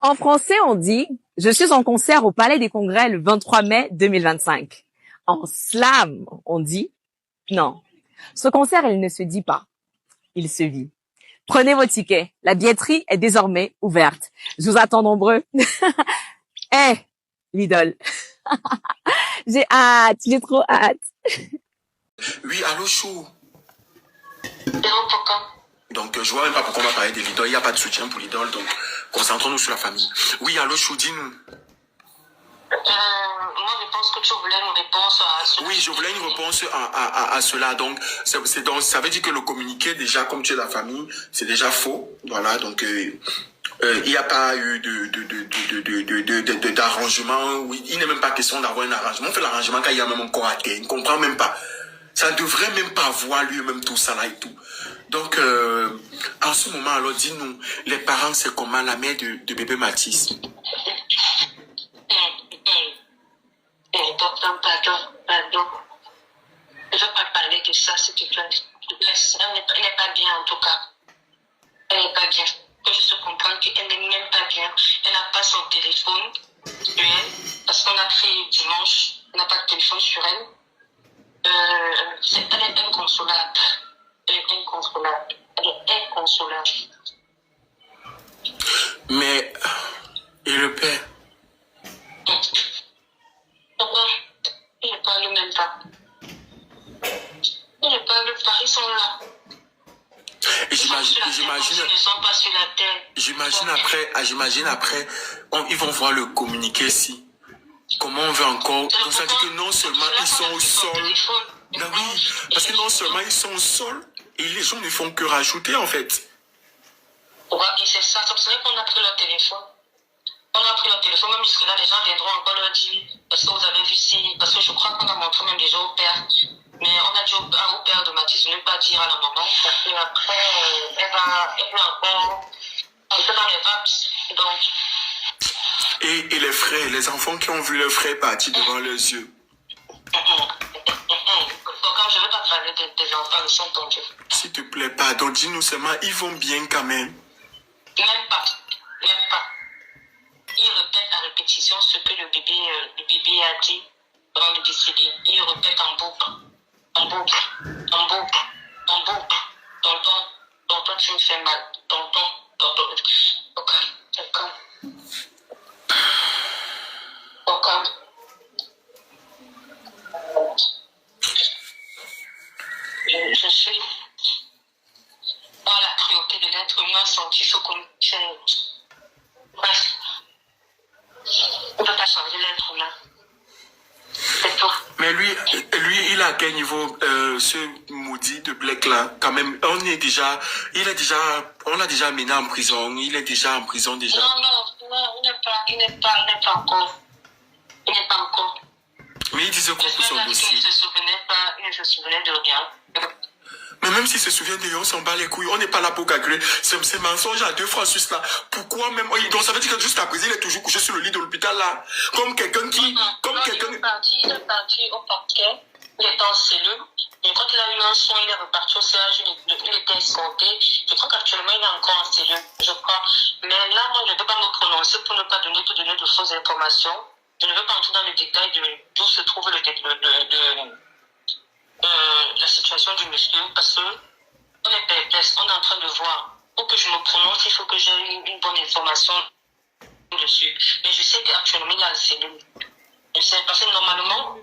En français, on dit « Je suis en concert au Palais des Congrès le 23 mai 2025 ». En slam, on dit « Non, ce concert, il ne se dit pas, il se vit ». Prenez vos tickets, la billetterie est désormais ouverte. Je vous attends nombreux. L'idole. J'ai trop hâte. Oui, allô, Chou. Pourquoi? Donc, je vois même pas pourquoi on va parler de l'idole. Il n'y a pas de soutien pour l'idole, donc concentrons-nous sur la famille. Oui, allô, Chou, dis-nous. Moi, je pense que tu voulais une réponse à cela. Oui, je voulais une réponse à cela. Donc, ça veut dire que le communiqué, déjà, comme tu es la famille, c'est déjà faux. Voilà, donc... il n'y a pas eu d'arrangement. Oui, il n'est même pas question d'avoir un arrangement. On fait l'arrangement quand il y a même encore à terre. Il ne comprend même pas. Ça ne devrait même pas voir lui-même tout ça là et tout. Donc, en ce moment, alors dis-nous, les parents, c'est comment la mère de bébé Mathis? Pardon. Je ne veux pas parler de ça, s'il te plaît. Elle n'est pas bien, en tout cas. Elle n'est pas bien. Que je se comprenne qu'elle n'est même pas bien. Elle n'a pas son téléphone sur elle. Parce qu'on a pris dimanche. Elle n'a pas de téléphone sur elle. Elle est inconsolable. Elle est inconsolable. Elle est inconsolable. Mais, et le père? Pourquoi? Ils ne parlent même pas. Ils ne parlent pas, ils sont là. Et j'imagine après, ils vont voir le communiqué ici. Comment on veut encore... Donc ça dit que non seulement ils sont au sol... Non, oui, parce que non seulement ils sont au sol, et les gens ne font que rajouter en fait. Ouais, et c'est ça, c'est pour ça qu'on a pris leur téléphone. On a pris leur téléphone, même jusque là, les gens viendront encore leur dire, parce que vous avez vu si, parce que je crois qu'on a montré même déjà au père. Mais on a dit au père de Mathis de ne pas dire à la maman, parce qu'après, elle va encore, elle va dans les vapes, donc. Et les frères, les enfants qui ont vu leurs frères partir devant leurs yeux. Donc, je ne veux pas parler des enfants, ils sont tendus. S'il te plaît, pardon, dis-nous seulement, ils vont bien quand même. Même pas. Il répète à répétition ce que le bébé a dit avant de décéder. Il répète en boucle. Tonton, tu me fais mal. Tonton. Ok. Je suis dans la cruauté de l'être humain senti ce qu'on fait. Bref. On ne peut pas changer l'être humain. C'est tout. Mais lui, il a à quel niveau, ce maudit de Black là, quand même, on l'a déjà amené en prison, il est déjà en prison déjà. Non, il n'est pas encore. Mais il disait quoi pour son dossier? Il ne se souvenait de rien. Mais même s'il se souvient de rien, on s'en bat les couilles. On n'est pas là pour calculer ces mensonges à 2 francs suisses là. Pourquoi même? Donc ça veut dire que jusqu'à présent, il est toujours couché sur le lit de l'hôpital là. Comme quelqu'un qui... Il est parti au parquet. Il était en cellule. Et quand il a eu un soin, il est reparti au CH. Il était escorté. Je crois qu'actuellement, il est encore en cellule. Je crois. Mais là, moi, je ne peux pas me prononcer pour ne pas donner de fausses informations. Je ne veux pas entrer dans le détail d'où se trouve la situation du monsieur, parce que on est perplexe, on est en train de voir. Pour que je me prononce, il faut que j'ai une bonne information dessus. Mais je sais qu'actuellement, il a la cellule. Je sais, parce que normalement,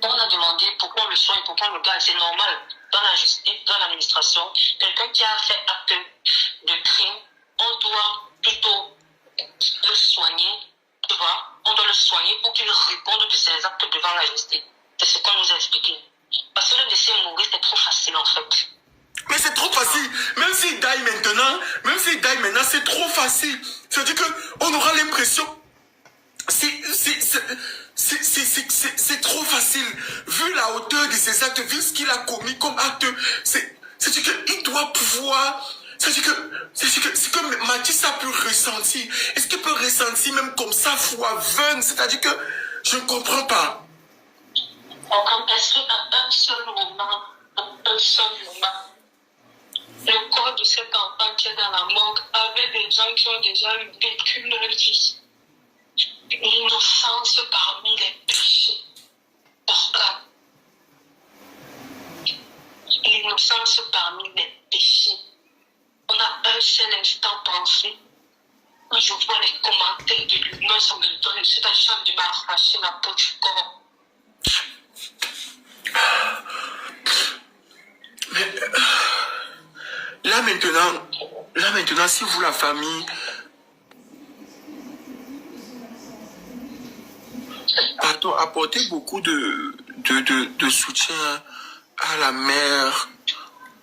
on a demandé pourquoi on le soigne, pourquoi on le garde. C'est normal. Dans la justice, dans l'administration, quelqu'un qui a fait acte de crime, on doit plutôt le soigner, tu vois. On doit le soigner pour qu'il réponde de ses actes devant la justice. C'est ce qu'on nous a expliqué. Parce que le laisser mourir, c'est trop facile en fait. Mais c'est trop facile. Même s'il die maintenant, c'est trop facile. C'est-à-dire qu'on aura l'impression... C'est trop facile. Vu la hauteur de ses actes, vu ce qu'il a commis comme acte, c'est-à-dire qu'il doit pouvoir... C'est-à-dire que Mathis a pu ressentir. Est-ce qu'il peut ressentir même comme ça fois 20? C'est-à-dire que je ne comprends pas. Est-ce qu'à un seul moment, Le corps de cet enfant qui est dans la morgue avec des gens qui ont déjà vécu leur vie. L'innocence parmi les péchés. Pourquoi? L'innocence parmi les péchés. On a un seul instant pensé. Quand je vois les commentaires de l'humain sur le dos, je suis pas chambre de m'arracher la peau du corps. Mais là maintenant, si vous, la famille, pardon, apportez beaucoup de soutien à la mère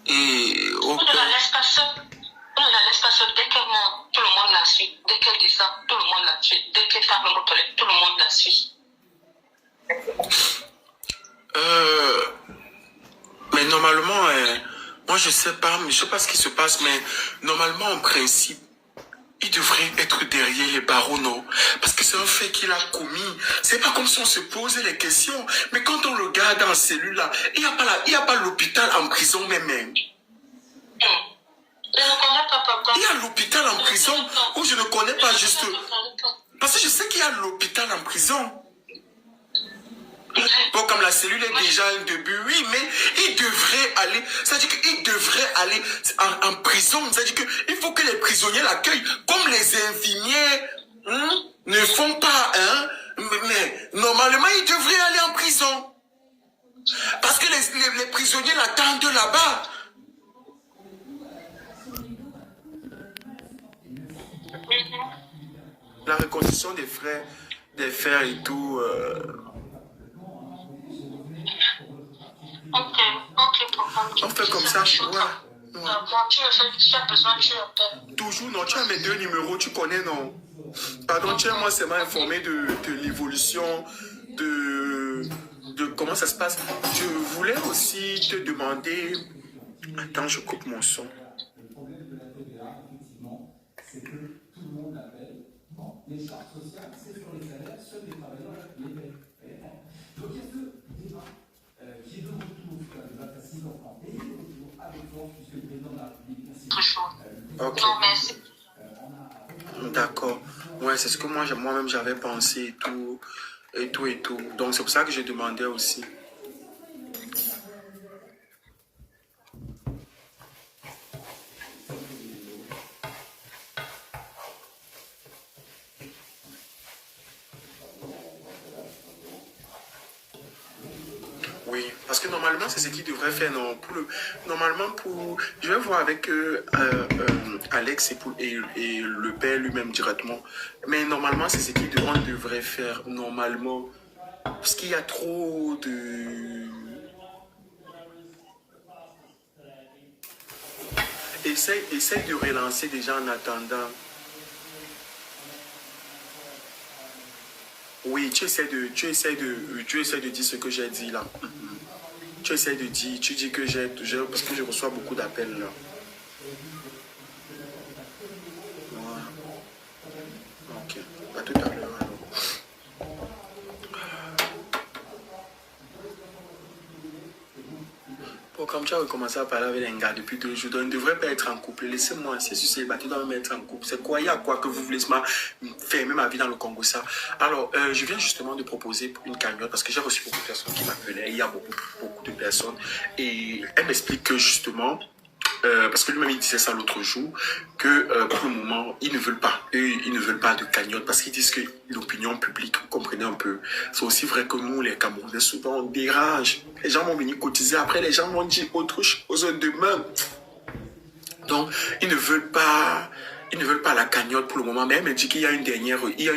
et au On ne la père. laisse pas seule. On ne la laisse pas seule. Dès qu'elle monte, tout le monde la suit. Dès qu'elle descend, tout le monde la suit. Dès qu'elle parle au toilette, tout le monde la suit. Mais normalement, moi je sais pas ce qui se passe, mais normalement en principe, il devrait être derrière les barreaux, non? Parce que c'est un fait qu'il a commis. C'est pas comme si on se posait les questions. Mais quand on le regarde dans cellule là, il n'y a pas l'hôpital en prison même. Je ne connais pas papa. Il y a l'hôpital en prison où je ne connais pas juste. Parce que je sais qu'il y a l'hôpital en prison. Bon, comme la cellule est déjà un début, oui, mais il devrait aller, c'est-à-dire qu'il devrait aller en prison, c'est-à-dire qu'il faut que les prisonniers l'accueillent, comme les infirmiers ne font pas, mais normalement, il devrait aller en prison. Parce que les prisonniers l'attendent là-bas. La reconstruction des frères et tout... Ok, papa. On fait comme ça, ouais. Quand tu as besoin, tu appelles. Toujours, non, tu as mes 2 numéros, tu connais, non? Pardon, tiens-moi seulement informé de l'évolution, de comment ça se passe. Je voulais aussi te demander... Attends, je coupe mon son. Ok. Non, merci. D'accord. Ouais, c'est ce que moi-même j'avais pensé et tout. Donc c'est pour ça que je demandais aussi. Oui, parce que normalement, c'est ce qu'il devrait faire. Non, je vais voir avec Alex et le père lui-même directement. Mais normalement, c'est ce qu'on devrait faire normalement. Parce qu'il y a trop de... Essaye de relancer déjà en attendant. Oui, tu essaies de dire ce que j'ai dit là. Tu essaies de dire, tu dis que parce que je reçois beaucoup d'appels là. Voilà. Ok, à tout à l'heure alors. Bon, comme tu as recommencé à parler avec un gars depuis 2 jours, donc il ne devrait pas être en couple. Laissez-moi, si je suis célibataire, je dois me mettre en couple. C'est quoi? Il y a quoi que vous voulez fermer ma vie dans le Congo, ça? Alors, je viens justement de proposer pour une cagnotte parce que j'ai reçu beaucoup de personnes qui m'appelaient. Il y a beaucoup de personnes. Et elle m'explique que justement, parce que lui-même il disait ça l'autre jour, que pour le moment, ils ne veulent pas de cagnotte parce qu'ils disent que l'opinion publique, vous comprenez un peu, c'est aussi vrai que nous, les Camerounais, souvent on dérange. Les gens vont venir cotiser, après les gens vont dire autre chose demain. Donc, ils ne veulent pas la cagnotte pour le moment. Mais elle me dit qu'il y a une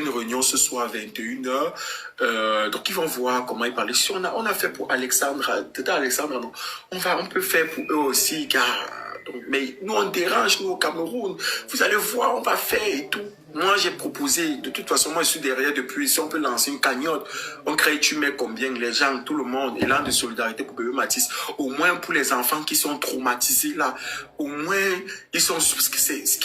réunion ce soir à 21h. Donc, ils vont voir comment ils parlent. Si on a fait pour Alexandra, non. On peut faire pour eux aussi, car, donc, mais nous, on dérange, nous, au Cameroun. Vous allez voir, on va faire et tout. Moi, j'ai proposé, de toute façon, moi, je suis derrière depuis, si on peut lancer une cagnotte, on crée, tu mets combien, les gens, tout le monde, élan de solidarité pour bébé Mathis, au moins pour les enfants qui sont traumatisés là, au moins, ils sont, parce que s'ils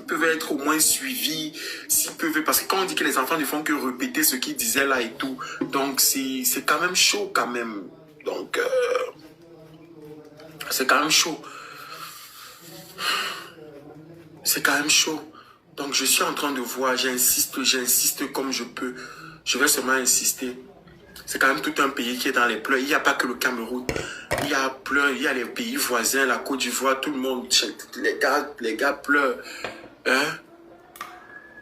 peuvent être au moins suivis, s'ils peuvent, parce que quand on dit que les enfants ne font que répéter ce qu'ils disaient là et tout, donc c'est quand même chaud quand même, donc, c'est quand même chaud. C'est quand même chaud. Donc, je suis en train de voir, j'insiste comme je peux. Je vais seulement insister. C'est quand même tout un pays qui est dans les pleurs. Il n'y a pas que le Cameroun. Il y a plein, il y a les pays voisins, la Côte d'Ivoire, tout le monde. Les gars pleurent. Hein?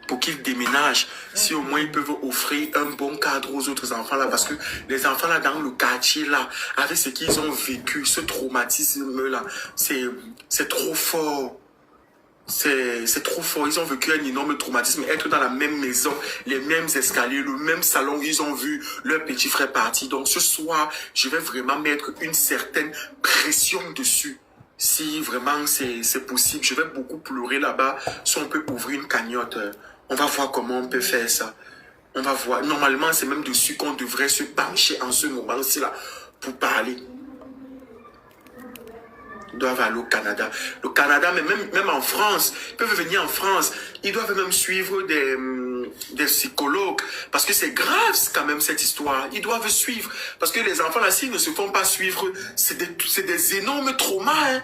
Pour qu'ils déménagent. Si au moins ils peuvent offrir un bon cadre aux autres enfants là. Parce que les enfants là, dans le quartier là, avec ce qu'ils ont vécu, ce traumatisme là, c'est trop fort. C'est trop fort. Ils ont vécu un énorme traumatisme. Être dans la même maison, les mêmes escaliers, le même salon où ils ont vu leur petit frère partir. Donc ce soir, je vais vraiment mettre une certaine pression dessus. Si vraiment c'est possible, je vais beaucoup pleurer là-bas. Si on peut ouvrir une cagnotte, on va voir comment on peut faire ça. On va voir. Normalement, c'est même dessus qu'on devrait se pencher en ce moment-ci là pour parler. Doivent aller au Canada. Le Canada, mais même en France, ils peuvent venir en France. Ils doivent même suivre des psychologues. Parce que c'est grave quand même cette histoire. Ils doivent suivre. Parce que les enfants là, s'ils ne se font pas suivre, c'est des énormes traumas. Hein.